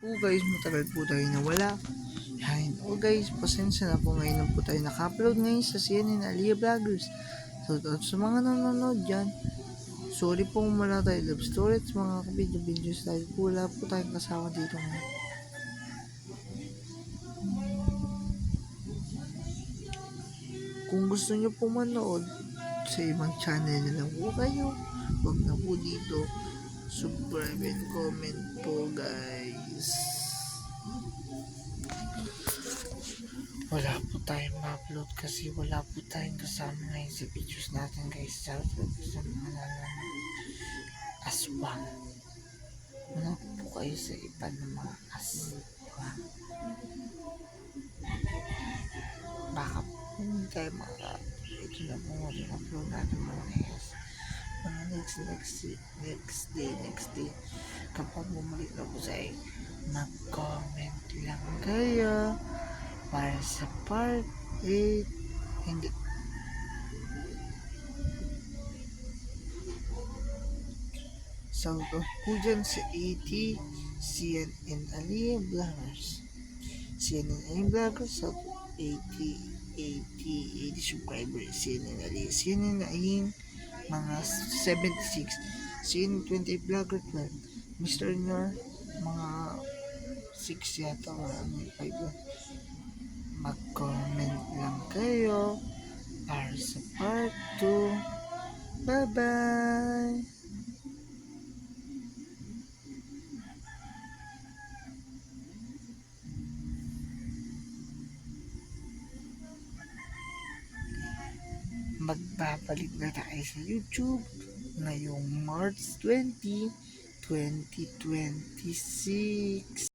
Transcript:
Guys, matagal po tayo nawala. Yan. Guys, pasensya na po ngayon lang po tayo naka-upload ngayon sa CNN Aliyah Vloggers. So, sa mga nanonood dyan, sorry po kung wala tayo love story at mga video-videos tayo po. Wala po tayong kasama dito ngayon. Kung gusto nyo po manood sa ibang channel na lang po kayo, huwag na po dito. Subscribe and comment po guys. Wala po tayong ma-upload kasi wala po tayong kasama ngayon sa videos natin guys. Shout out sa mga nanonood. Aswang. Ano po kayo sa iba ng mga aswang? Baka po hindi tayo ito na po yung upload natin mga guys. Mga next day kapag bumalik na po sa mag-comment lang kayo para sa part 8. Hindi South of po dyan sa 80 CNN Aliyah Vloggers. CNN Aliyah Vloggers South 80 subscribers. CNN Aliyah. CNN Aliyah mga 76. CNN 20 Vlogger Club. Mr. Nor mga 6 yata or 5. Mag-comment lang kayo para sa part 2. Bye-bye! Magbabalik na tayo sa YouTube ngayong March 20, 2026.